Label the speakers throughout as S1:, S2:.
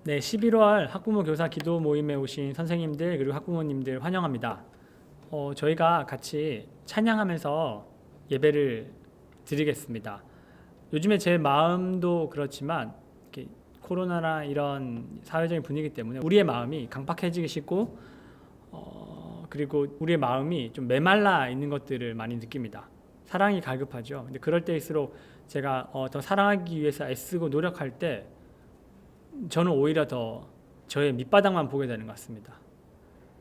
S1: 네, 11월 학부모 교사 기도 모임에 오신 선생님들 그리고 학부모님들 환영합니다. 저희가 같이 찬양하면서 예배를 드리겠습니다. 요즘에 제 마음도 그렇지만 이렇게 코로나나 이런 사회적인 분위기 때문에 우리의 마음이 강팍해지고 그리고 우리의 마음이 좀 메말라 있는 것들을 많이 느낍니다. 사랑이 갈급하죠. 근데 그럴 때일수록 제가 더 사랑하기 위해서 애쓰고 노력할 때 저는 오히려 더 저의 밑바닥만 보게 되는 것 같습니다.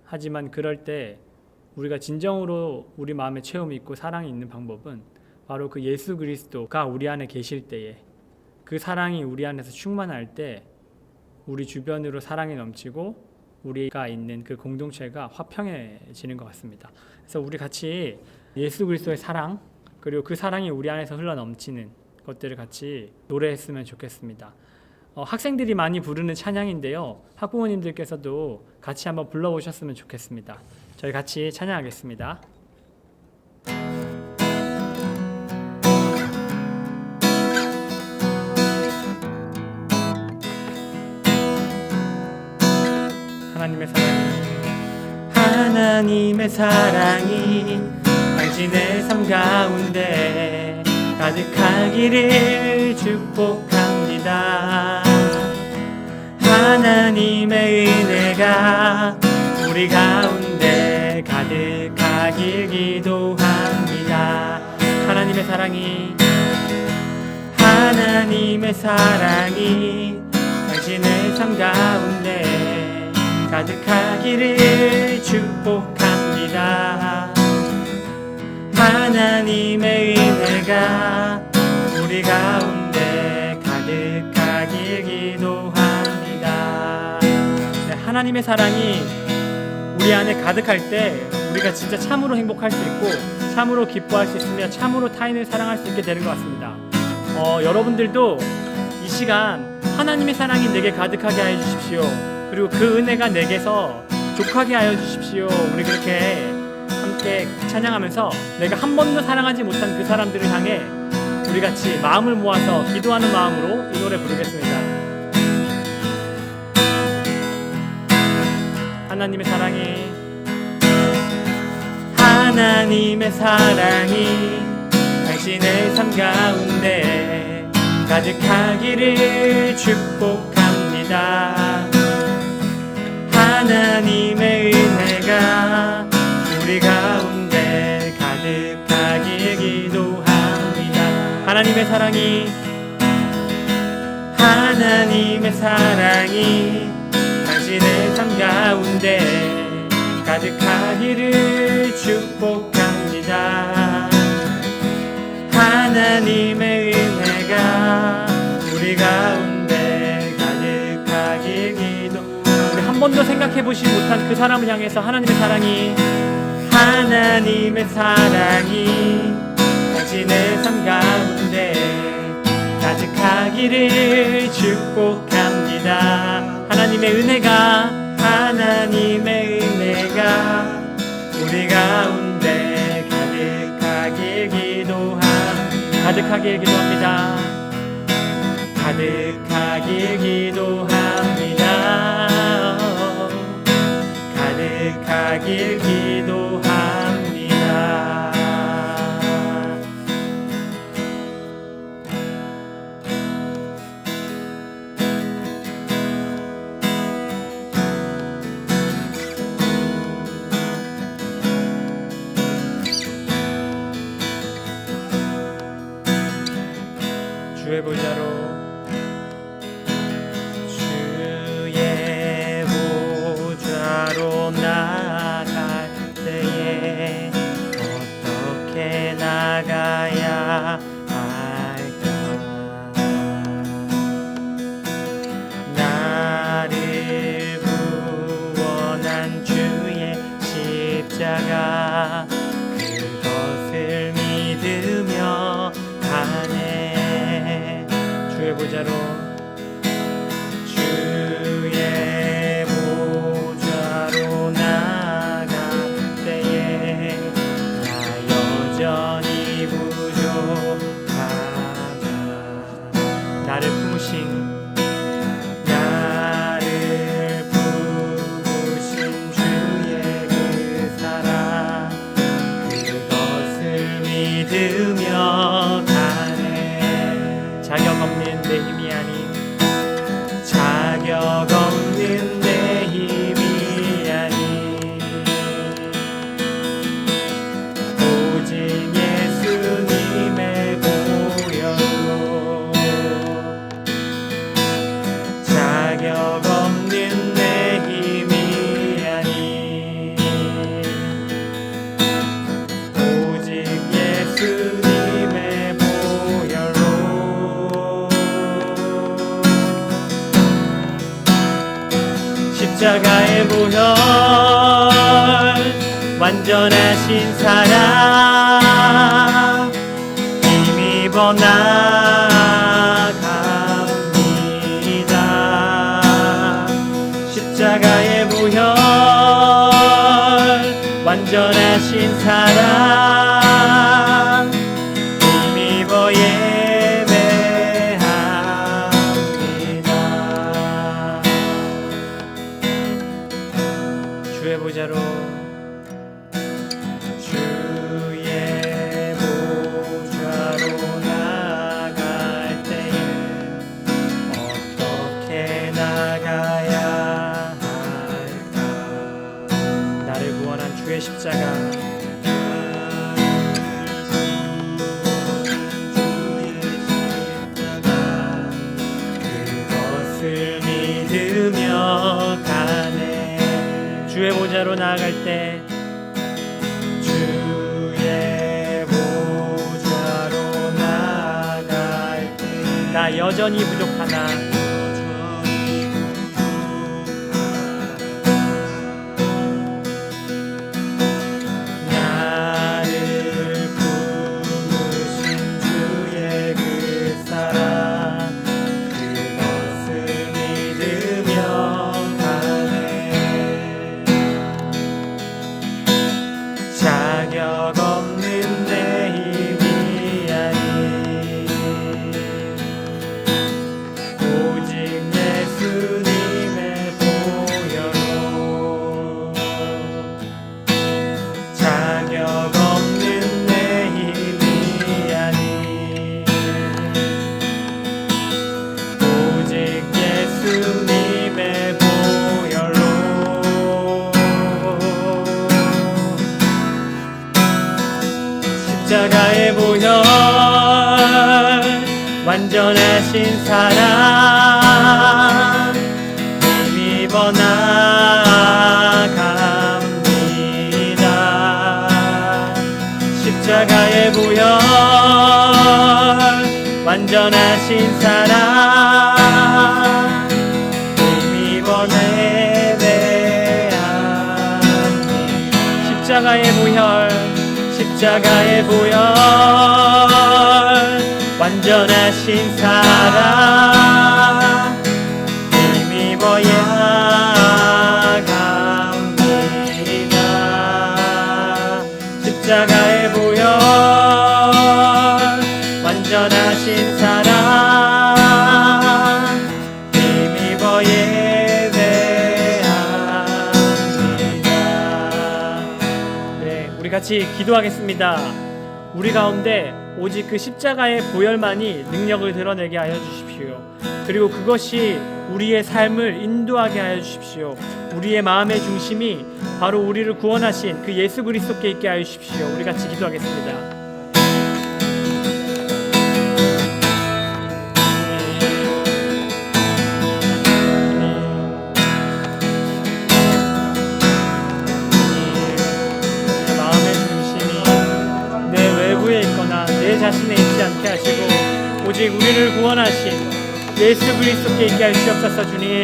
S1: 하지만 그럴 때 우리가 진정으로 우리 마음에 체험이 있고 사랑이 있는 방법은 바로 그 예수 그리스도가 우리 안에 계실 때에, 그 사랑이 우리 안에서 충만할 때 우리 주변으로 사랑이 넘치고 우리가 있는 그 공동체가 화평해지는 것 같습니다. 그래서 우리 같이 예수 그리스도의 사랑, 그리고 그 사랑이 우리 안에서 흘러 넘치는 것들을 같이 노래했으면 좋겠습니다. 학생들이 많이 부르는 찬양인데요, 학부모님들께서도 같이 한번 불러보셨으면 좋겠습니다. 저희 같이 찬양하겠습니다. 하나님의 사랑이, 하나님의 사랑이 당신의 삶 가운데 가득하기를 축복합니다. 하나님의 은혜가 우리 가운데 가득하길 기도합니다. 하나님의 사랑이, 하나님의 사랑이 당신의 삶 가운데 가득하기를 축복합니다. 하나님의 은혜가 우리 가운데 가득하길 기도합니다. 네, 하나님의 사랑이 우리 안에 가득할 때 우리가 진짜 참으로 행복할 수 있고 참으로 기뻐할 수 있으며 참으로 타인을 사랑할 수 있게 되는 것 같습니다. 여러분들도 이 시간 하나님의 사랑이 내게 가득하게 하여 주십시오. 그리고 그 은혜가 내게서 족하게 하여 주십시오. 우리 그렇게 함께 찬양하면서 내가 한 번도 사랑하지 못한 그 사람들을 향해 우리 같이 마음을 모아서 기도하는 마음으로 이 노래 부르겠습니다. 하나님의 사랑이, 하나님의 사랑이 당신의 삶 가운데 가득하기를 축복합니다. 하나님의 은혜가 우리 가운데 가득하길 기도합니다. 하나님의 사랑이, 하나님의 사랑이 당신의 삶 가운데 가득하기를 축복합니다. 하나님의 은혜가 우리 가운데 가득하길 기도. 우리 한 번도 생각해보지 못한 그 사람을 향해서 하나님의 사랑이, 하나님의 사랑이 당신의 삶 가운데 가득하기를 축복합니다. 하나님의 은혜가, 하나님의 은혜가 우리 가운데 가득하길 기도합니다. 가득하길 기도합니다. 가득하길 기도합니다. 가득하길 기도합니다. 주의 보좌로, 주의 보좌로 나갈 때에 어떻게 나가야 할까? 나를 구원한 주의 십자가 그것을 믿으며 가네. 주의 보좌로, 주의 보좌로 나갈 때에 나 여전히 부족하다. 나를 품으신, 나를 믿으며 가네. 자격 없는 내 힘이 아닌, 자격 없는 내 힘이 아닌, 오직 예수님의 보혈로. 자격 없는 내 힘이 아닌, 오직 예수님의 보혈로. 십자가의 보혈, 완전하신 사랑 힘입어 나갑니다. 십자가의 보혈, 완전하신 사랑 힘입어 예배합니다. 주의 보좌로, 주의 보좌로 나갈 때에 어떻게 나가야 할까? 나를 구원한 주의 십자가, 그것을 믿으며 가네. 주의 보좌로 나아갈 때, 주의 보좌로 나아갈 때 나 여전히 부족하나, 나를 부르신 주의 그 사랑, 그것을 믿으며 가네. 자격 없는 내 힘이 아닌, 오직 예수님의 보혈로. 자격 없는 내 힘이 아닌, 오직 예수님의 보혈로. 십자가의 보혈, 완전하신 사랑 힘입어 나갑니다. 십자가의 보혈, 완전하신 사랑 힘입어 예배합니다. 십자가의 보혈, 십자가의 보혈, 완전하신 사랑 힘입어 나갑니다. 십자가의 보혈, 완전하신 사랑 힘입어 예배합니다. 네, 우리 같이 기도하겠습니다. 우리 가운데 오직 그 십자가의 보혈만이 능력을 드러내게 하여 주십시오. 그리고 그것이 우리의 삶을 인도하게 하여 주십시오. 우리의 마음의 중심이 바로 우리를 구원하신 그 예수 그리스도께 있게 하여 주십시오. 우리 같이 기도하겠습니다. 내 자신에 있지 않게 하시고 오직 우리를 구원하신 예수 그리스도께 있게 하시옵소서. 주님,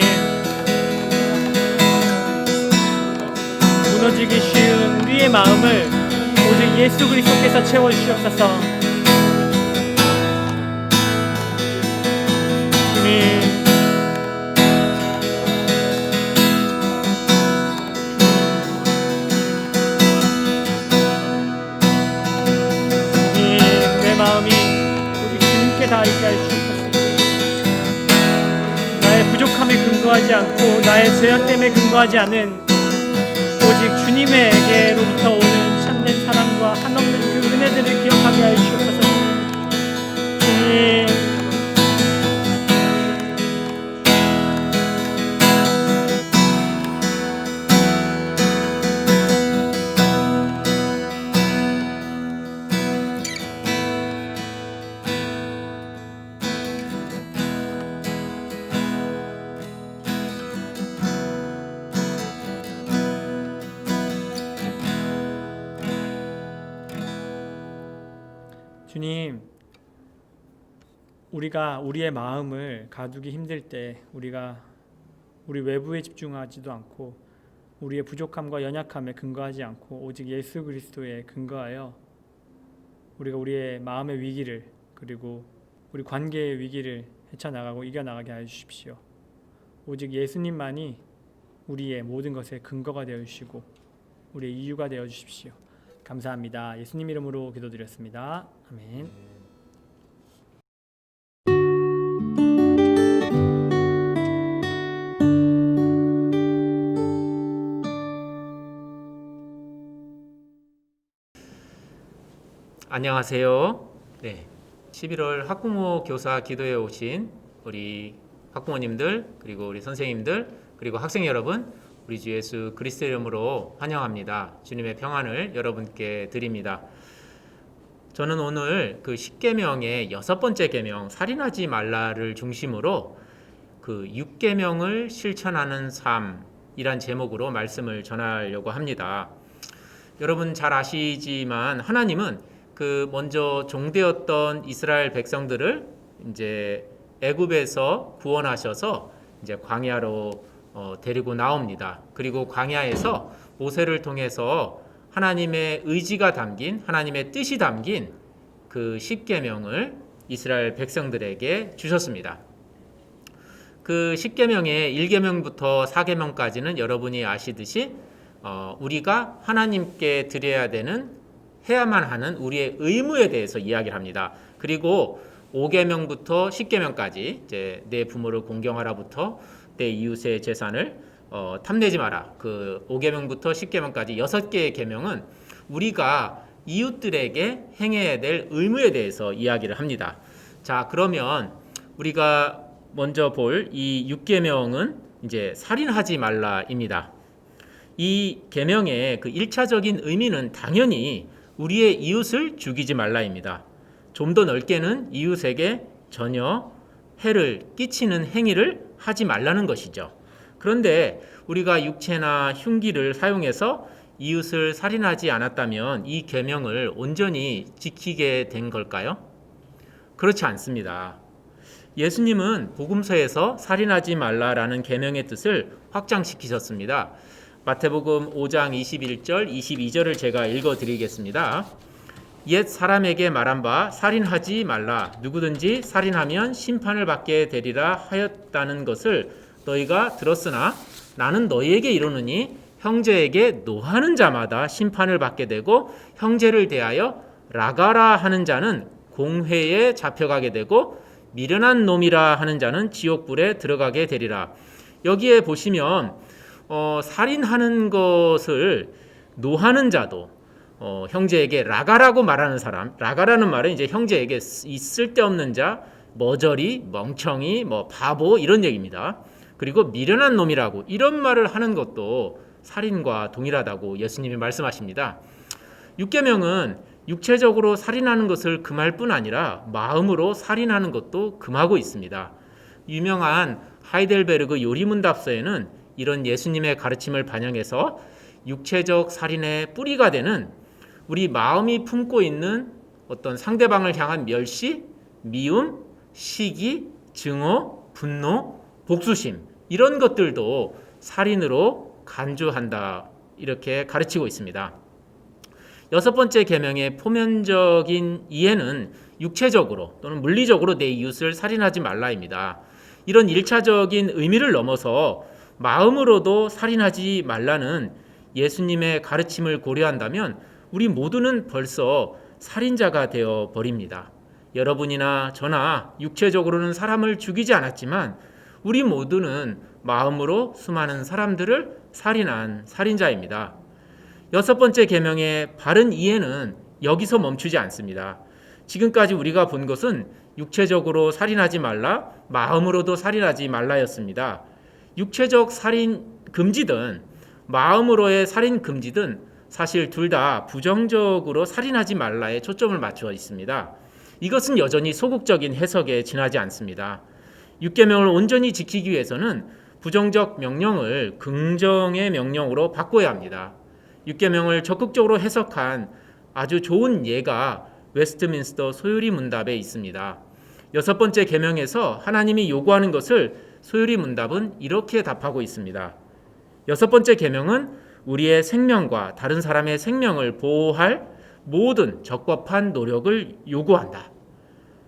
S1: 무너지기 쉬운 우리의 마음을 오직 예수 그리스도께서 채워주시옵소서. 주님, 마음이 오직 주님께 다 있게 하시옵소서. 나의 부족함에 근거하지 않고 나의 죄악됨에 근거하지 않은 오직 주님에게로부터 오는 참된 사랑과 한없는 그 은혜들을 기억하게 하여 주님, 우리가 우리의 마음을 가두기 힘들 때 우리가 우리 외부에 집중하지도 않고 우리의 부족함과 연약함에 근거하지 않고 오직 예수 그리스도에 근거하여 우리가 우리의 마음의 위기를 그리고 우리 관계의 위기를 헤쳐나가고 이겨나가게 하여 주십시오. 오직 예수님만이 우리의 모든 것의 근거가 되어 주시고 우리의 이유가 되어 주십시오. 감사합니다. 예수님 이름으로 기도드렸습니다. 아멘.
S2: 안녕하세요. 네, 11월 학부모 교사 기도에 오신 우리 학부모님들 그리고 우리 선생님들 그리고 학생 여러분, 우리 주 예수 그리스도 이름으로 환영합니다. 주님의 평안을 여러분께 드립니다. 저는 오늘 그 10계명의 6번째 계명 살인하지 말라를 중심으로 그 6계명을 실천하는 삶이란 제목으로 말씀을 전하려고 합니다. 여러분 잘 아시지만 하나님은 그 먼저 종되었던 이스라엘 백성들을 이제 애굽에서 구원하셔서 이제 광야로 데리고 나옵니다. 그리고 광야에서 모세를 통해서 하나님의 의지가 담긴 하나님의 뜻이 담긴 그 10계명을 이스라엘 백성들에게 주셨습니다. 그 10계명의 1계명부터 4계명까지는 여러분이 아시듯이 우리가 하나님께 드려야 되는 해야만 하는 우리의 의무에 대해서 이야기를 합니다. 그리고 5계명부터 10계명까지 이제 내 부모를 공경하라부터 내 이웃의 재산을 탐내지 마라. 그 5계명부터 10계명까지 6개의 계명은 우리가 이웃들에게 행해야 될 의무에 대해서 이야기를 합니다. 자, 그러면 우리가 먼저 볼 이 6계명은 이제 살인하지 말라입니다. 이 계명의 그 1차적인 의미는 당연히 우리의 이웃을 죽이지 말라입니다. 좀 더 넓게는 이웃에게 전혀 해를 끼치는 행위를 하지 말라는 것이죠. 그런데 우리가 육체나 흉기를 사용해서 이웃을 살인하지 않았다면 이 계명을 온전히 지키게 된 걸까요? 그렇지 않습니다. 예수님은 복음서에서 살인하지 말라라는 계명의 뜻을 확장시키셨습니다. 마태복음 5장 21절, 22절을 제가 읽어드리겠습니다. 옛 사람에게 말한 바 살인하지 말라. 누구든지 살인하면 심판을 받게 되리라 하였다는 것을 너희가 들었으나 나는 너희에게 이르노니 형제에게 노하는 자마다 심판을 받게 되고 형제를 대하여 라가라 하는 자는 공회에 잡혀가게 되고 미련한 놈이라 하는 자는 지옥불에 들어가게 되리라. 여기에 보시면 살인하는 것을 노하는 자도 형제에게 라가라고 말하는 사람, 라가라는 말은 이제 형제에게 이 쓸데없는 자, 머저리, 멍청이, 바보 이런 얘기입니다. 그리고 미련한 놈이라고 이런 말을 하는 것도 살인과 동일하다고 예수님이 말씀하십니다. 6계명은 육체적으로 살인하는 것을 금할 뿐 아니라 마음으로 살인하는 것도 금하고 있습니다. 유명한 하이델베르그 요리문답서에는 이런 예수님의 가르침을 반영해서 육체적 살인의 뿌리가 되는 우리 마음이 품고 있는 어떤 상대방을 향한 멸시, 미움, 시기, 증오, 분노, 복수심 이런 것들도 살인으로 간주한다 이렇게 가르치고 있습니다. 6번째 계명의 표면적인 이해는 육체적으로 또는 물리적으로 내 이웃을 살인하지 말라입니다. 이런 1차적인 의미를 넘어서 마음으로도 살인하지 말라는 예수님의 가르침을 고려한다면 우리 모두는 벌써 살인자가 되어 버립니다. 여러분이나 저나 육체적으로는 사람을 죽이지 않았지만 우리 모두는 마음으로 수많은 사람들을 살인한 살인자입니다. 6번째 계명의 바른 이해는 여기서 멈추지 않습니다. 지금까지 우리가 본 것은 육체적으로 살인하지 말라, 마음으로도 살인하지 말라였습니다. 육체적 살인 금지든 마음으로의 살인 금지든 사실 둘 다 부정적으로 살인하지 말라에 초점을 맞추어 있습니다. 이것은 여전히 소극적인 해석에 지나지 않습니다. 6계명을 온전히 지키기 위해서는 부정적 명령을 긍정의 명령으로 바꿔야 합니다. 6계명을 적극적으로 해석한 아주 좋은 예가 웨스트민스터 소유리 문답에 있습니다. 6번째 계명에서 하나님이 요구하는 것을 소유리 문답은 이렇게 답하고 있습니다. 6번째 계명은 우리의 생명과 다른 사람의 생명을 보호할 모든 적법한 노력을 요구한다.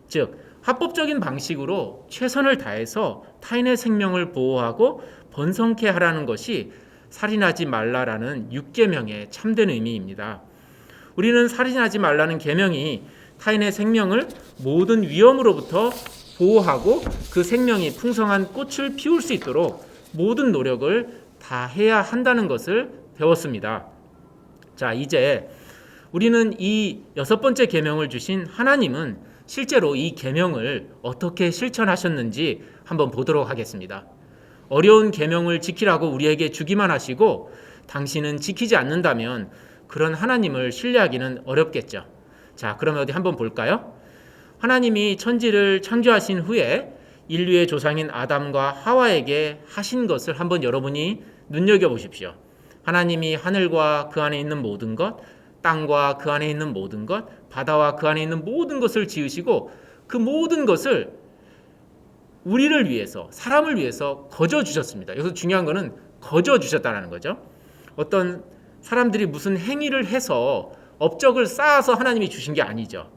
S2: 즉, 합법적인 방식으로 최선을 다해서 타인의 생명을 보호하고 번성케 하라는 것이 살인하지 말라라는 6계명의 참된 의미입니다. 우리는 살인하지 말라는 계명이 타인의 생명을 모든 위험으로부터 보호하고 그 생명이 풍성한 꽃을 피울 수 있도록 모든 노력을 다 해야 한다는 것을 배웠습니다. 자, 이제 우리는 이 6번째 계명을 주신 하나님은 실제로 이 계명을 어떻게 실천하셨는지 한번 보도록 하겠습니다. 어려운 계명을 지키라고 우리에게 주기만 하시고 당신은 지키지 않는다면 그런 하나님을 신뢰하기는 어렵겠죠. 자, 그러면 어디 한번 볼까요? 하나님이 천지를 창조하신 후에 인류의 조상인 아담과 하와에게 하신 것을 한번 여러분이 눈여겨보십시오. 하나님이 하늘과 그 안에 있는 모든 것, 땅과 그 안에 있는 모든 것, 바다와 그 안에 있는 모든 것을 지으시고 그 모든 것을 우리를 위해서, 사람을 위해서 거저 주셨습니다. 여기서 중요한 것은 거저 주셨다는 거죠. 어떤 사람들이 무슨 행위를 해서 업적을 쌓아서 하나님이 주신 게 아니죠.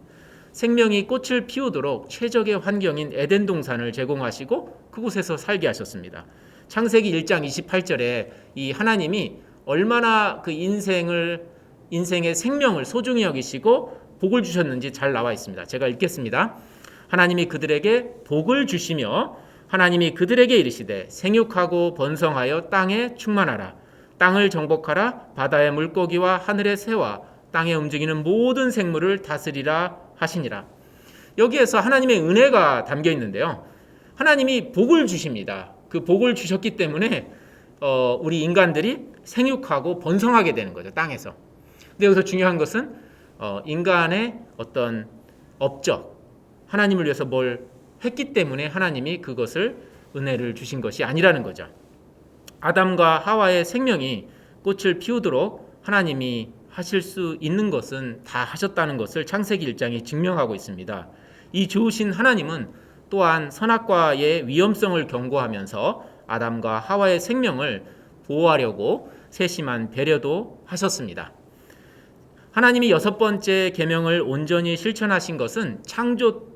S2: 생명이 꽃을 피우도록 최적의 환경인 에덴 동산을 제공하시고 그곳에서 살게 하셨습니다. 창세기 1장 28절에 이 하나님이 얼마나 그 인생의 생명을 소중히 여기시고 복을 주셨는지 잘 나와 있습니다. 제가 읽겠습니다. 하나님이 그들에게 복을 주시며 하나님이 그들에게 이르시되 생육하고 번성하여 땅에 충만하라. 땅을 정복하라. 바다의 물고기와 하늘의 새와 땅에 움직이는 모든 생물을 다스리라 하시니라. 여기에서 하나님의 은혜가 담겨 있는데요. 하나님이 복을 주십니다. 그 복을 주셨기 때문에 우리 인간들이 생육하고 번성하게 되는 거죠. 땅에서. 근데 여기서 중요한 것은 인간의 어떤 업적, 하나님을 위해서 뭘 했기 때문에 하나님이 그것을 은혜를 주신 것이 아니라는 거죠. 아담과 하와의 생명이 꽃을 피우도록 하나님이 하실 수 있는 것은 다 하셨다는 것을 창세기 1장이 증명하고 있습니다. 이 좋으신 하나님은 또한 선악과의 위험성을 경고하면서 아담과 하와의 생명을 보호하려고 세심한 배려도 하셨습니다. 하나님이 6번째 계명을 온전히 실천하신 것은 창조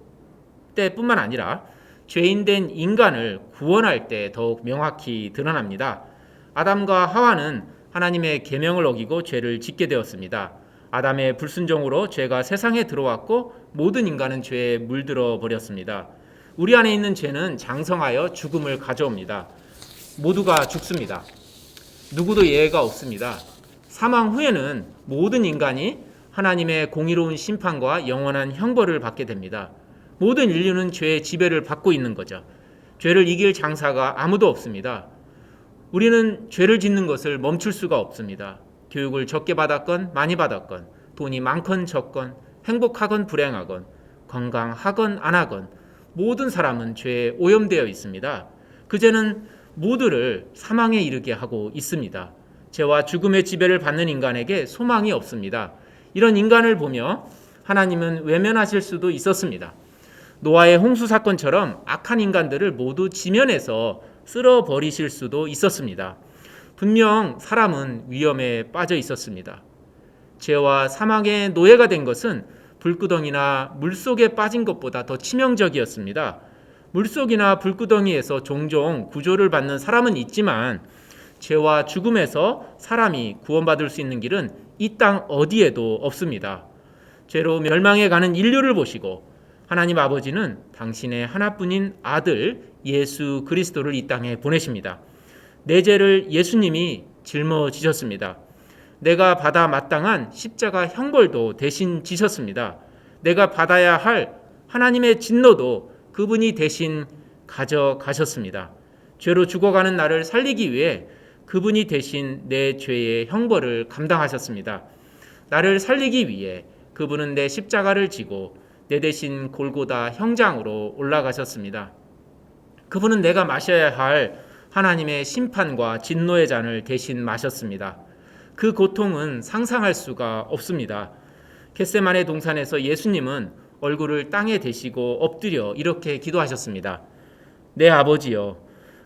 S2: 때뿐만 아니라 죄인된 인간을 구원할 때 더욱 명확히 드러납니다. 아담과 하와는 하나님의 계명을 어기고 죄를 짓게 되었습니다. 아담의 불순종으로 죄가 세상에 들어왔고 모든 인간은 죄에 물들어 버렸습니다. 우리 안에 있는 죄는 장성하여 죽음을 가져옵니다. 모두가 죽습니다. 누구도 예외가 없습니다. 사망 후에는 모든 인간이 하나님의 공의로운 심판과 영원한 형벌을 받게 됩니다. 모든 인류는 죄의 지배를 받고 있는 거죠. 죄를 이길 장사가 아무도 없습니다. 우리는 죄를 짓는 것을 멈출 수가 없습니다. 교육을 적게 받았건 많이 받았건, 돈이 많건 적건, 행복하건 불행하건, 건강하건 안 하건 모든 사람은 죄에 오염되어 있습니다. 그 죄는 모두를 사망에 이르게 하고 있습니다. 죄와 죽음의 지배를 받는 인간에게 소망이 없습니다. 이런 인간을 보며 하나님은 외면하실 수도 있었습니다. 노아의 홍수 사건처럼 악한 인간들을 모두 지면에서 쓸어버리실 수도 있었습니다. 분명 사람은 위험에 빠져 있었습니다. 죄와 사망의 노예가 된 것은 불구덩이나 물속에 빠진 것보다 더 치명적이었습니다. 물속이나 불구덩이에서 종종 구조를 받는 사람은 있지만 죄와 죽음에서 사람이 구원받을 수 있는 길은 이 땅 어디에도 없습니다. 죄로 멸망해 가는 인류를 보시고 하나님 아버지는 당신의 하나뿐인 아들 예수 그리스도를 이 땅에 보내십니다. 내 죄를 예수님이 짊어지셨습니다. 내가 받아 마땅한 십자가 형벌도 대신 지셨습니다. 내가 받아야 할 하나님의 진노도 그분이 대신 가져가셨습니다. 죄로 죽어가는 나를 살리기 위해 그분이 대신 내 죄의 형벌을 감당하셨습니다. 나를 살리기 위해 그분은 내 십자가를 지고 내 대신 골고다 형장으로 올라가셨습니다. 그분은 내가 마셔야 할 하나님의 심판과 진노의 잔을 대신 마셨습니다. 그 고통은 상상할 수가 없습니다. 겟세마네 동산에서 예수님은 얼굴을 땅에 대시고 엎드려 이렇게 기도하셨습니다. 내 아버지여,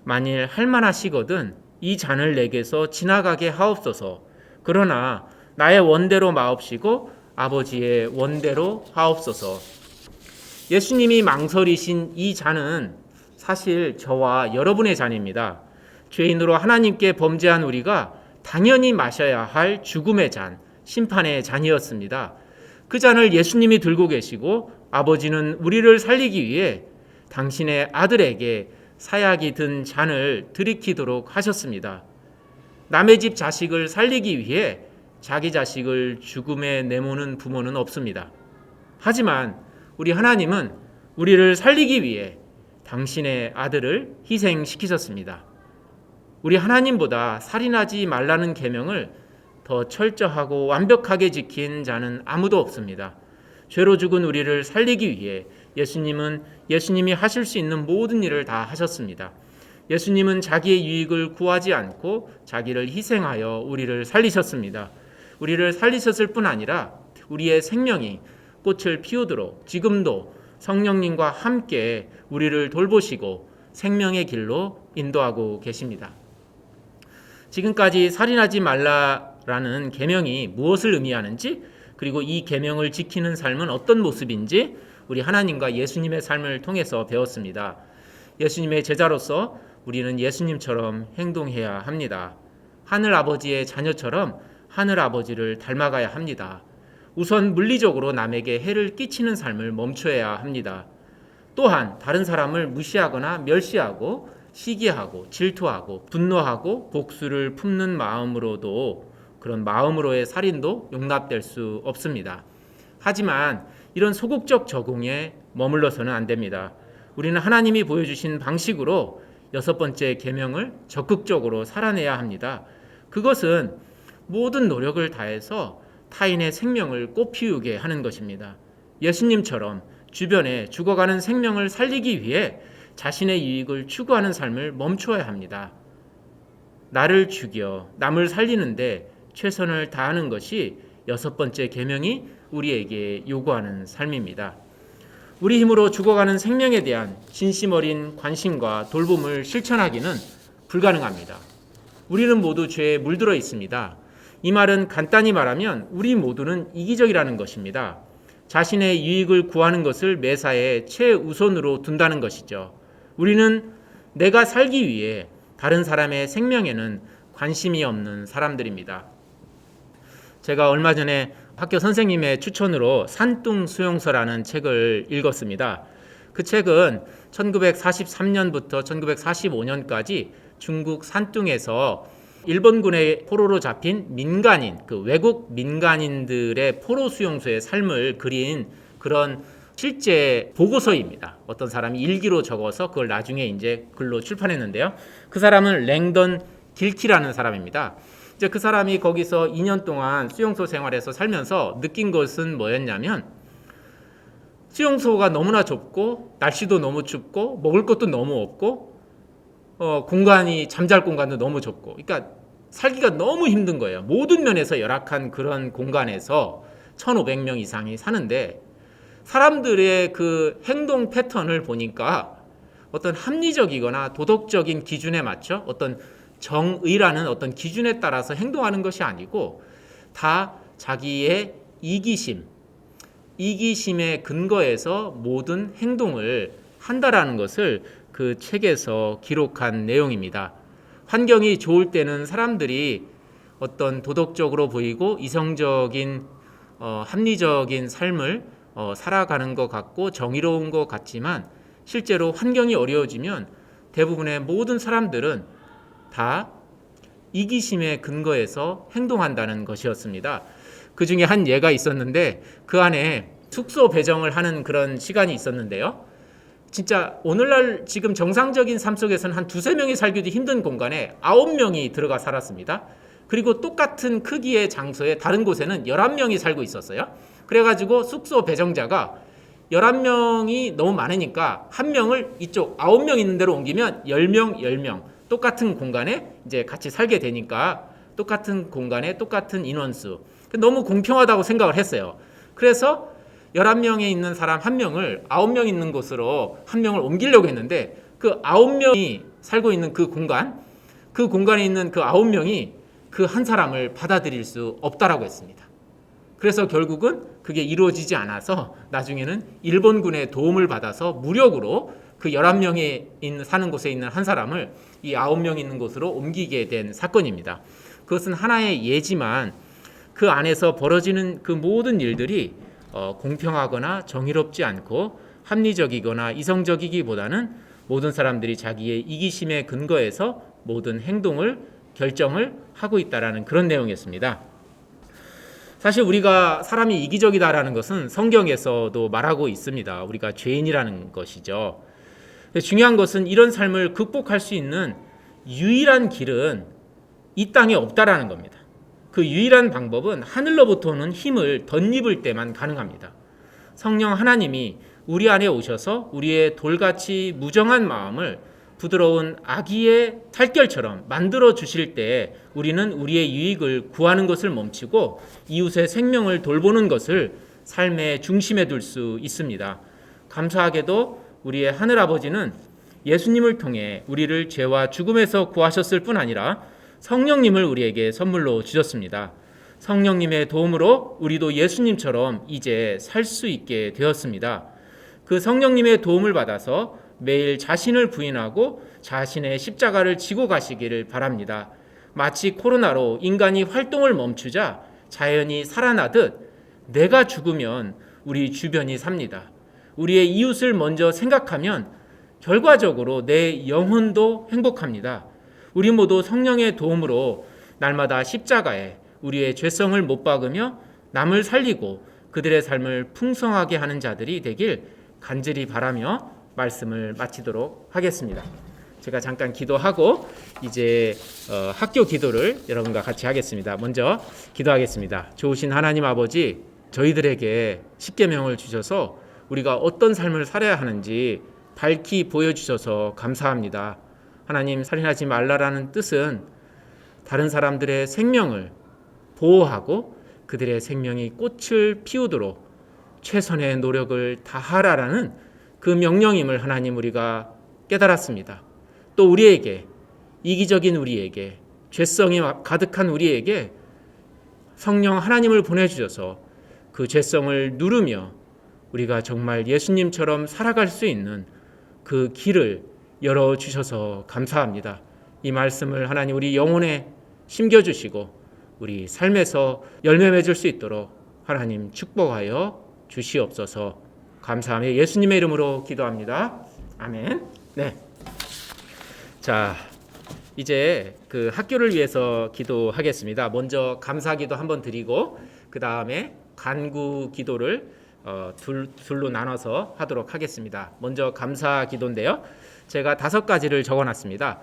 S2: 만일 할만하시거든 이 잔을 내게서 지나가게 하옵소서. 그러나 나의 원대로 마옵시고 아버지의 원대로 하옵소서. 예수님이 망설이신 이 잔은 사실 저와 여러분의 잔입니다. 죄인으로 하나님께 범죄한 우리가 당연히 마셔야 할 죽음의 잔, 심판의 잔이었습니다. 그 잔을 예수님이 들고 계시고 아버지는 우리를 살리기 위해 당신의 아들에게 사약이 든 잔을 들이키도록 하셨습니다. 남의 집 자식을 살리기 위해 자기 자식을 죽음에 내모는 부모는 없습니다. 하지만 우리 하나님은 우리를 살리기 위해 당신의 아들을 희생시키셨습니다. 우리 하나님보다 살인하지 말라는 계명을 더 철저하고 완벽하게 지킨 자는 아무도 없습니다. 죄로 죽은 우리를 살리기 위해 예수님이 하실 수 있는 모든 일을 다 하셨습니다. 예수님은 자기의 유익을 구하지 않고 자기를 희생하여 우리를 살리셨습니다. 우리를 살리셨을 뿐 아니라 우리의 생명이 꽃을 피우도록 지금도 성령님과 함께 우리를 돌보시고 생명의 길로 인도하고 계십니다. 지금까지 살인하지 말라라는 계명이 무엇을 의미하는지, 그리고 이 계명을 지키는 삶은 어떤 모습인지 우리 하나님과 예수님의 삶을 통해서 배웠습니다. 예수님의 제자로서 우리는 예수님처럼 행동해야 합니다. 하늘 아버지의 자녀처럼 하늘 아버지를 닮아가야 합니다. 우선 물리적으로 남에게 해를 끼치는 삶을 멈춰야 합니다. 또한 다른 사람을 무시하거나 멸시하고 시기하고 질투하고 분노하고 복수를 품는 마음으로도, 그런 마음으로의 살인도 용납될 수 없습니다. 하지만 이런 소극적 적응에 머물러서는 안 됩니다. 우리는 하나님이 보여주신 방식으로 6번째 계명을 적극적으로 살아내야 합니다. 그것은 모든 노력을 다해서 타인의 생명을 꽃피우게 하는 것입니다. 예수님처럼 주변에 죽어가는 생명을 살리기 위해 자신의 이익을 추구하는 삶을 멈춰야 합니다. 나를 죽여 남을 살리는데 최선을 다하는 것이 6번째 계명이 우리에게 요구하는 삶입니다. 우리 힘으로 죽어가는 생명에 대한 진심 어린 관심과 돌봄을 실천하기는 불가능합니다. 우리는 모두 죄에 물들어 있습니다. 이 말은 간단히 말하면 우리 모두는 이기적이라는 것입니다. 자신의 유익을 구하는 것을 매사에 최우선으로 둔다는 것이죠. 우리는 내가 살기 위해 다른 사람의 생명에는 관심이 없는 사람들입니다. 제가 얼마 전에 학교 선생님의 추천으로 산뚱수용서라는 책을 읽었습니다. 그 책은 1943년부터 1945년까지 중국 산뚱에서 일본군의 포로로 잡힌 민간인, 그 외국 민간인들의 포로 수용소의 삶을 그린 그런 실제 보고서입니다. 어떤 사람이 일기로 적어서 그걸 나중에 이제 글로 출판했는데요. 그 사람은 랭던 길키라는 사람입니다. 이제 그 사람이 거기서 2년 동안 수용소 생활에서 살면서 느낀 것은 뭐였냐면, 수용소가 너무나 좁고 날씨도 너무 춥고 먹을 것도 너무 없고 공간이 잠잘 공간도 너무 좁고, 그러니까 살기가 너무 힘든 거예요. 모든 면에서 열악한 그런 공간에서 1,500명 이상이 사는데, 사람들의 그 행동 패턴을 보니까 어떤 합리적이거나 도덕적인 기준에 맞춰 어떤 정의라는 어떤 기준에 따라서 행동하는 것이 아니고 다 자기의 이기심에 근거해서 모든 행동을 한다라는 것을 그 책에서 기록한 내용입니다. 환경이 좋을 때는 사람들이 어떤 도덕적으로 보이고 이성적인 합리적인 삶을 살아가는 것 같고 정의로운 것 같지만, 실제로 환경이 어려워지면 대부분의 모든 사람들은 다 이기심에 근거해서 행동한다는 것이었습니다. 그 중에 한 예가 있었는데, 그 안에 숙소 배정을 하는 그런 시간이 있었는데요. 진짜 오늘날 지금 정상적인 삶 속에서는 한 2-3명이 살기도 힘든 공간에 9명이 들어가 살았습니다. 그리고 똑같은 크기의 장소에 다른 곳에는 11명이 살고 있었어요. 그래가지고 숙소 배정자가 11명이 너무 많으니까 한 명을 이쪽 9명 있는 데로 옮기면 10명 똑같은 공간에 이제 같이 살게 되니까 똑같은 공간에 똑같은 인원수, 너무 공평하다고 생각을 했어요. 그래서 11명에 있는 사람 1명을 9명 있는 곳으로 1명을 옮기려고 했는데 그 9명이 살고 있는 그 공간에 있는 그 9명이 그 한 사람을 받아들일 수 없다라고 했습니다. 그래서 결국은 그게 이루어지지 않아서 나중에는 일본군의 도움을 받아서 무력으로 그 11명이 사는 곳에 있는 한 사람을 이 9명 있는 곳으로 옮기게 된 사건입니다. 그것은 하나의 예지만 그 안에서 벌어지는 그 모든 일들이 공평하거나 정의롭지 않고 합리적이거나 이성적이기보다는 모든 사람들이 자기의 이기심에 근거해서 모든 결정을 하고 있다라는 그런 내용이었습니다. 사실 우리가 사람이 이기적이다라는 것은 성경에서도 말하고 있습니다. 우리가 죄인이라는 것이죠. 중요한 것은 이런 삶을 극복할 수 있는 유일한 길은 이 땅에 없다라는 겁니다. 그 유일한 방법은 하늘로부터 오는 힘을 덧입을 때만 가능합니다. 성령 하나님이 우리 안에 오셔서 우리의 돌같이 무정한 마음을 부드러운 아기의 살결처럼 만들어 주실 때 우리는 우리의 유익을 구하는 것을 멈추고 이웃의 생명을 돌보는 것을 삶의 중심에 둘 수 있습니다. 감사하게도 우리의 하늘아버지는 예수님을 통해 우리를 죄와 죽음에서 구하셨을 뿐 아니라 성령님을 우리에게 선물로 주셨습니다. 성령님의 도움으로 우리도 예수님처럼 이제 살 수 있게 되었습니다. 그 성령님의 도움을 받아서 매일 자신을 부인하고 자신의 십자가를 지고 가시기를 바랍니다. 마치 코로나로 인간이 활동을 멈추자 자연이 살아나듯 내가 죽으면 우리 주변이 삽니다. 우리의 이웃을 먼저 생각하면 결과적으로 내 영혼도 행복합니다. 우리 모두 성령의 도움으로 날마다 십자가에 우리의 죄성을 못 박으며 남을 살리고 그들의 삶을 풍성하게 하는 자들이 되길 간절히 바라며 말씀을 마치도록 하겠습니다. 제가 잠깐 기도하고 이제 학교 기도를 여러분과 같이 하겠습니다. 먼저 기도하겠습니다. 좋으신 하나님 아버지, 저희들에게 십계명을 주셔서 우리가 어떤 삶을 살아야 하는지 밝히 보여주셔서 감사합니다. 하나님, 살인하지 말라라는 뜻은 다른 사람들의 생명을 보호하고 그들의 생명이 꽃을 피우도록 최선의 노력을 다하라라는 그 명령임을 하나님 우리가 깨달았습니다. 또 우리에게, 이기적인 우리에게, 죄성이 가득한 우리에게 성령 하나님을 보내주셔서 그 죄성을 누르며 우리가 정말 예수님처럼 살아갈 수 있는 그 길을 열어주셔서 감사합니다. 이 말씀을 하나님 우리 영혼에 심겨주시고 우리 삶에서 열매 맺을 수 있도록 하나님 축복하여 주시옵소서. 감사하며 예수님의 이름으로 기도합니다. 아멘. 네. 자, 이제 그 학교를 위해서 기도하겠습니다. 먼저 감사기도 한번 드리고 그 다음에 간구 기도를 둘로 나눠서 하도록 하겠습니다. 먼저 감사기도인데요. 제가 5가지를 적어놨습니다.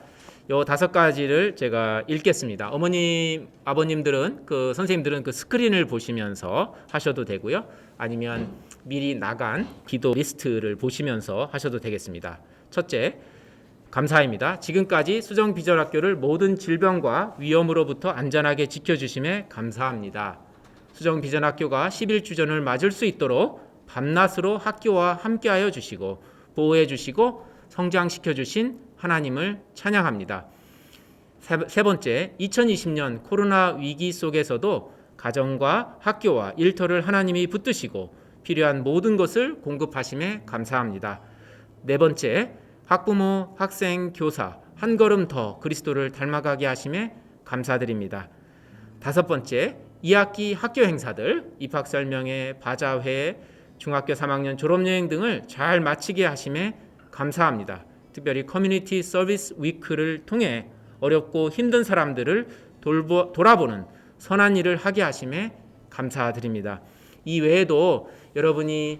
S2: 요 5가지를 제가 읽겠습니다. 어머님, 아버님들은 선생님들은 그 스크린을 보시면서 하셔도 되고요. 아니면 미리 나간 기도 리스트를 보시면서 하셔도 되겠습니다. 첫째, 감사입니다. 지금까지 수정비전학교를 모든 질병과 위험으로부터 안전하게 지켜주심에 감사합니다. 수정비전학교가 11주년을 맞을 수 있도록 밤낮으로 학교와 함께하여 주시고 보호해 주시고 성장시켜 주신 하나님을 찬양합니다. 세 번째, 2020년 코로나 위기 속에서도 가정과 학교와 일터를 하나님이 붙드시고 필요한 모든 것을 공급하심에 감사합니다. 네 번째, 학부모, 학생, 교사 한 걸음 더 그리스도를 닮아가게 하심에 감사드립니다. 5번째, 2학기 학교 행사들, 입학설명회, 바자회, 중학교 3학년 졸업여행 등을 잘 마치게 하심에 감사합니다. 특별히 커뮤니티 서비스 위크를 통해 어렵고 힘든 사람들을 돌아보는 선한 일을 하게 하심에 감사드립니다. 이 외에도 여러분이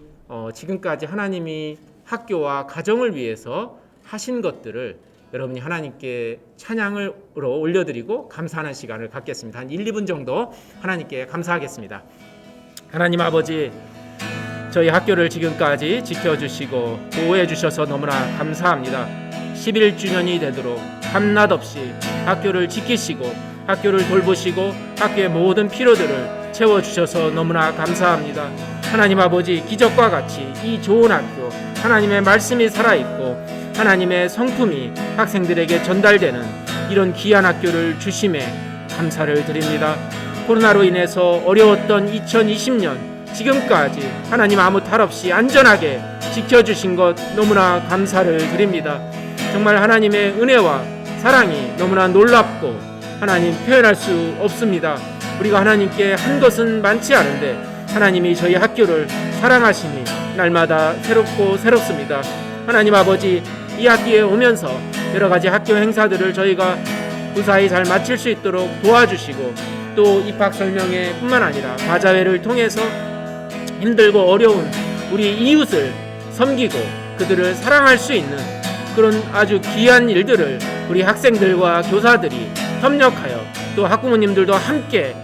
S2: 지금까지 하나님이 학교와 가정을 위해서 하신 것들을 여러분이 하나님께 찬양으로 올려드리고 감사하는 시간을 갖겠습니다. 한 1, 2분 정도 하나님께 감사하겠습니다. 하나님 아버지, 저희 학교를 지금까지 지켜주시고 보호해 주셔서 너무나 감사합니다. 11주년이 되도록 밤낮 없이 학교를 지키시고 학교를 돌보시고 학교의 모든 필요들을 채워주셔서 너무나 감사합니다.
S3: 하나님 아버지, 기적과 같이 이 좋은 학교, 하나님의 말씀이 살아있고 하나님의 성품이 학생들에게 전달되는 이런 귀한 학교를 주심에 감사를 드립니다. 코로나로 인해서 어려웠던 2020년 지금까지 하나님 아무 탈 없이 안전하게 지켜주신 것 너무나 감사를 드립니다. 정말 하나님의 은혜와 사랑이 너무나 놀랍고 하나님 표현할 수 없습니다. 우리가 하나님께 한 것은 많지 않은데 하나님이 저희 학교를 사랑하심이 날마다 새롭고 새롭습니다. 하나님 아버지, 이 학기에 오면서 여러 가지 학교 행사들을 저희가 무사히 잘 마칠 수 있도록 도와주시고 또 입학 설명회 뿐만 아니라 바자회를 통해서 힘들고 어려운 우리 이웃을 섬기고 그들을 사랑할 수 있는 그런 아주 귀한 일들을 우리 학생들과 교사들이 협력하여 또 학부모님들도 함께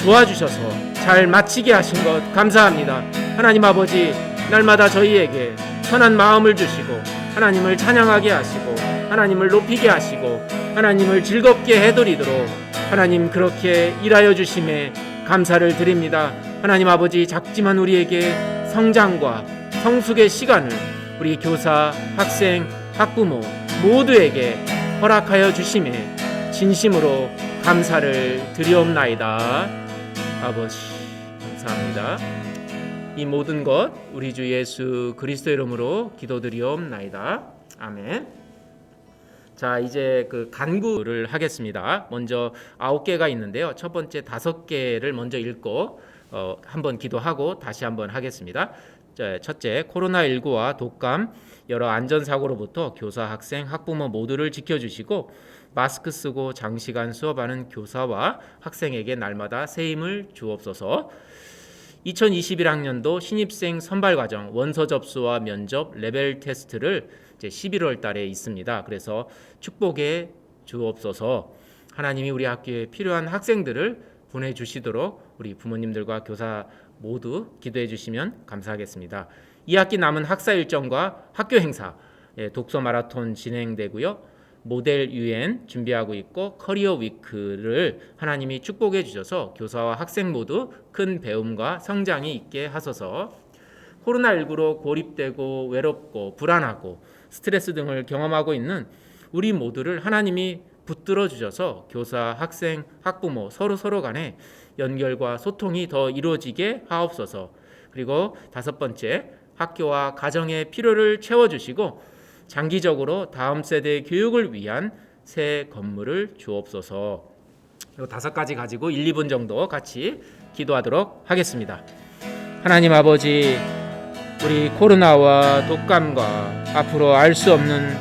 S3: 도와주셔서 잘 마치게 하신 것 감사합니다. 하나님 아버지, 날마다 저희에게 선한 마음을 주시고 하나님을 찬양하게 하시고 하나님을 높이게 하시고 하나님을 즐겁게 해드리도록 하나님 그렇게 일하여 주심에 감사를 드립니다. 하나님 아버지, 작지만 우리에게 성장과 성숙의 시간을 우리 교사, 학생, 학부모 모두에게 허락하여 주심에 진심으로 감사를 드리옵나이다. 아버지, 감사합니다. 이 모든 것 우리 주 예수 그리스도 이름으로 기도드리옵나이다. 아멘. 자, 이제 그 간구를 하겠습니다. 먼저 9개가 있는데요. 첫 번째 5개를 먼저 읽고 한번 기도하고 다시 한번 하겠습니다. 첫째, 코로나19와 독감, 여러 안전사고로부터 교사, 학생, 학부모 모두를 지켜주시고 마스크 쓰고 장시간 수업하는 교사와 학생에게 날마다 새 힘을 주옵소서. 2021학년도 신입생 선발과정 원서 접수와 면접 레벨 테스트를 이제 11월 달에 있습니다. 그래서 축복해 주옵소서. 하나님이 우리 학교에 필요한 학생들을 보내주시도록 우리 부모님들과 교사 모두 기도해 주시면 감사하겠습니다. 이 학기 남은 학사 일정과 학교 행사, 독서 마라톤 진행되고요. 모델 UN 준비하고 있고 커리어 위크를 하나님이 축복해 주셔서 교사와 학생 모두 큰 배움과 성장이 있게 하소서. 코로나19로 고립되고 외롭고 불안하고 스트레스 등을 경험하고 있는 우리 모두를 하나님이 붙들어 주셔서 교사, 학생, 학부모 서로 간에 연결과 소통이 더 이루어지게 하옵소서. 그리고 5번째, 학교와 가정의 필요를 채워주시고 장기적으로 다음 세대 교육을 위한 새 건물을 주옵소서. 이 5가지 가지고 1, 2분 정도 같이 기도하도록 하겠습니다. 하나님 아버지, 우리 코로나와 독감과 앞으로 알 수 없는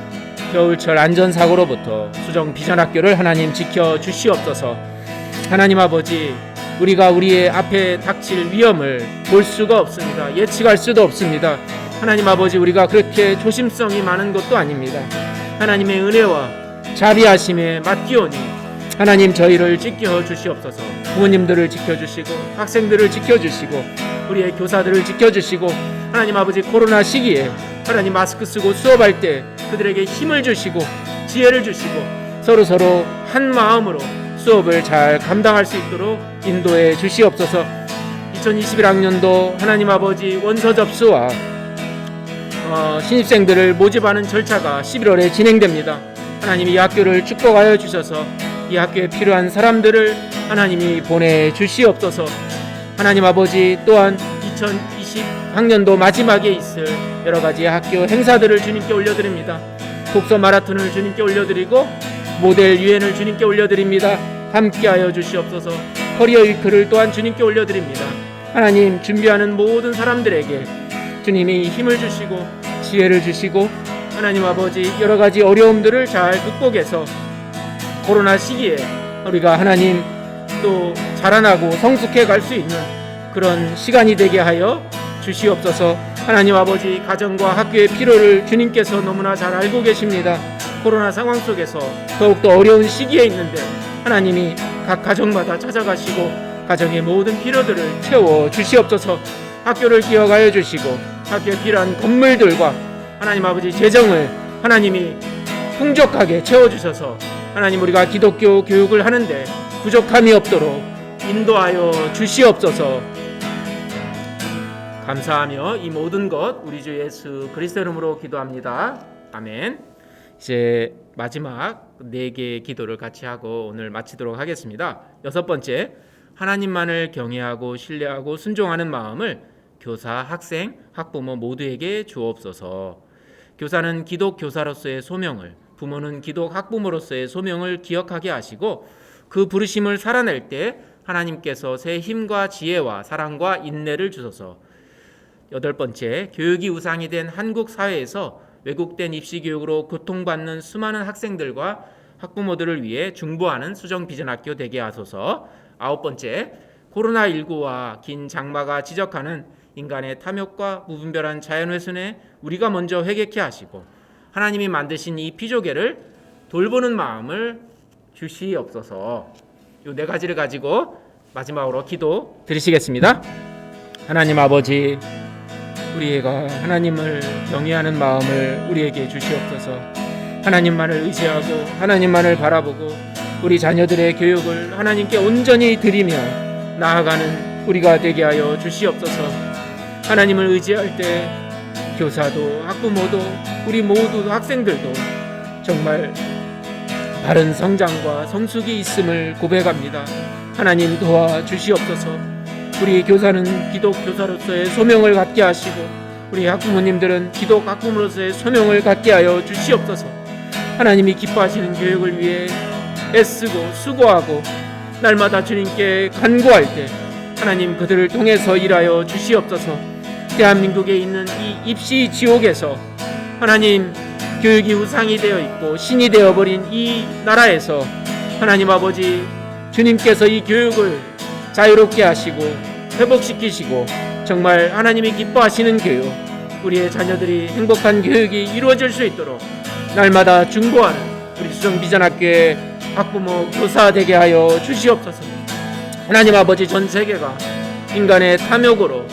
S3: 겨울철 안전사고로부터 수정 비전학교를 하나님 지켜주시옵소서. 하나님 아버지, 우리가 우리의 앞에 닥칠 위험을 볼 수가 없습니다. 예측할 수도 없습니다. 하나님 아버지, 우리가 그렇게 조심성이 많은 것도 아닙니다. 하나님의 은혜와 자비하심에 맡기오니 하나님 저희를 지켜주시옵소서. 부모님들을 지켜주시고 학생들을 지켜주시고 우리의 교사들을 지켜주시고 하나님 아버지, 코로나 시기에 하나님 마스크 쓰고 수업할 때 그들에게 힘을 주시고 지혜를 주시고 서로 한 마음으로 수업을 잘 감당할 수 있도록 인도해 주시옵소서. 2021학년도 하나님 아버지, 원서 접수와 신입생들을 모집하는 절차가 11월에 진행됩니다. 하나님이 이 학교를 축복하여 주셔서 이 학교에 필요한 사람들을 하나님이 보내주시옵소서. 하나님 아버지, 또한 2020학년도 마지막에 있을 여러가지 학교 행사들을 주님께 올려드립니다. 독서 마라톤을 주님께 올려드리고 모델 유엔을 주님께 올려드립니다. 함께하여 주시옵소서. 커리어 위크를 또한 주님께 올려드립니다. 하나님, 준비하는 모든 사람들에게 주님이 힘을 주시고 지혜를 주시고 하나님 아버지, 여러가지 어려움들을 잘 극복해서 코로나 시기에 우리가 하나님 또 자라나고 성숙해 갈 수 있는 그런 시간이 되게 하여 주시옵소서. 하나님 아버지, 가정과 학교의 필요를 주님께서 너무나 잘 알고 계십니다. 코로나 상황 속에서 더욱더 어려운 시기에 있는데 하나님이 각 가정마다 찾아가시고 가정의 모든 필요들을 채워 주시옵소서. 학교를 기억하여 주시고 학교에 필요한 건물들과 하나님 아버지 재정을 하나님이 풍족하게 채워주셔서 하나님, 우리가 기독교 교육을 하는데 부족함이 없도록 인도하여 주시옵소서. 감사하며 이 모든 것 우리 주 예수 그리스도 이름으로 기도합니다. 아멘. 이제 마지막 4개의 기도를 같이 하고 오늘 마치도록 하겠습니다. 6번째, 하나님만을 경외하고 신뢰하고 순종하는 마음을 교사, 학생, 학부모 모두에게 주옵소서. 교사는 기독 교사로서의 소명을, 부모는 기독 학부모로서의 소명을 기억하게 하시고 그 부르심을 살아낼 때 하나님께서 새 힘과 지혜와 사랑과 인내를 주소서. 8번째, 교육이 우상이 된 한국 사회에서 왜곡된 입시 교육으로 고통받는 수많은 학생들과 학부모들을 위해 중보하는 수정 비전학교 되게 하소서. 9번째, 코로나19와 긴 장마가 지적하는 인간의 탐욕과 무분별한 자연훼손에 우리가 먼저 회개케 하시고 하나님이 만드신 이 피조개를 돌보는 마음을 주시옵소서. 이 4가지를 가지고 마지막으로 기도 드리시겠습니다. 하나님 아버지, 우리가 하나님을 경외하는 마음을 우리에게 주시옵소서. 하나님만을 의지하고 하나님만을 바라보고 우리 자녀들의 교육을 하나님께 온전히 드리며 나아가는 우리가 되게 하여 주시옵소서. 하나님을 의지할 때 교사도 학부모도 우리 모두 학생들도 정말 바른 성장과 성숙이 있음을 고백합니다. 하나님 도와 주시옵소서. 우리 교사는 기독 교사로서의 소명을 갖게 하시고 우리 학부모님들은 기독 학부모로서의 소명을 갖게 하여 주시옵소서. 하나님이 기뻐하시는 교육을 위해 애쓰고 수고하고 날마다 주님께 간구할 때 하나님 그들을 통해서 일하여 주시옵소서. 대한민국에 있는 이 입시 지옥에서 하나님 교육이 우상이 되어 있고 신이 되어버린 이 나라에서 하나님 아버지 주님께서 이 교육을 자유롭게 하시고 회복시키시고 정말 하나님이 기뻐하시는 교육, 우리의 자녀들이 행복한 교육이 이루어질 수 있도록 날마다 중보하는 우리 수정비전학교의 학부모 교사 되게 하여 주시옵소서. 하나님 아버지, 전 세계가 인간의 탐욕으로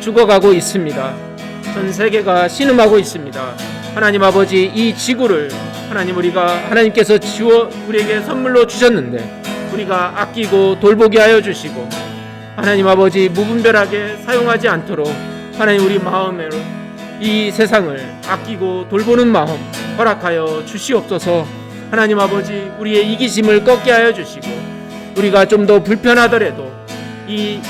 S3: 죽어가고 있습니다. 전 세계가 신음하고 있습니다. 하나님 아버지, 이 지구를 우리가 하나님께서 우리에게 선물로 주셨는데 우리가 아끼고 돌보게 하여 주시고 하나님 아버지 무분별하게 사용하지 않도록 하나님 우리 마음으로 이 세상을 아끼고 돌보는 마음 허락하여 주시옵소서. 하나님 아버지, 우리의 이기심을 꺾게 하여 주시고 우리가 좀 더 불편하더라도 이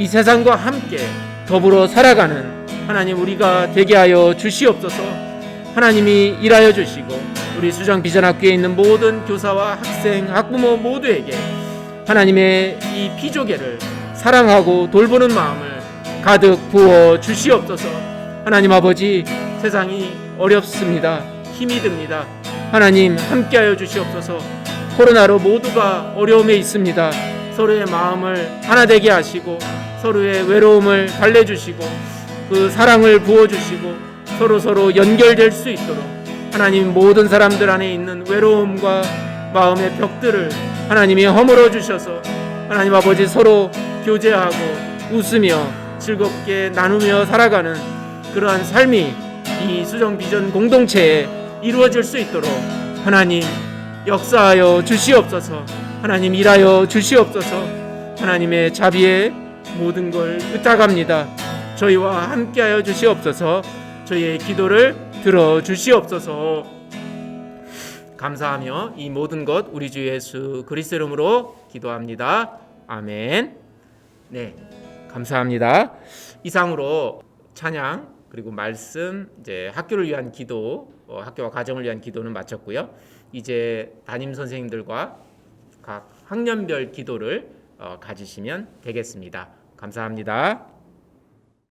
S3: 세상과 함께 더불어 살아가는 하나님 우리가 되게 하여 주시옵소서. 하나님이 일하여 주시고 우리 수정비전학교에 있는 모든 교사와 학생, 학부모 모두에게 하나님의 이 피조개를 사랑하고 돌보는 마음을 가득 부어 주시옵소서. 하나님 아버지, 세상이 어렵습니다. 힘이 듭니다. 하나님 함께하여 주시옵소서. 코로나로 모두가 어려움에 있습니다. 서로의 마음을 하나 되게 하시고 서로의 외로움을 달래주시고 그 사랑을 부어주시고 서로 연결될 수 있도록 하나님 모든 사람들 안에 있는 외로움과 마음의 벽들을 하나님이 허물어 주셔서 하나님 아버지 서로 교제하고 웃으며 즐겁게 나누며 살아가는 그러한 삶이 이 수정비전 공동체에 이루어질 수 있도록 하나님 역사하여 주시옵소서. 하나님 일하여 주시옵소서. 하나님의 자비에 모든 걸 의탁합니다. 저희와 함께하여 주시옵소서. 저희의 기도를 들어 주시옵소서. 감사하며 이 모든 것 우리 주 예수 그리스도 이름으로 기도합니다. 아멘. 네, 감사합니다. 이상으로 찬양 그리고 말씀, 이제 학교를 위한 기도, 학교와 가정을 위한 기도는 마쳤고요. 이제 담임 선생님들과 각 학년별 기도를 가지시면 되겠습니다. 감사합니다.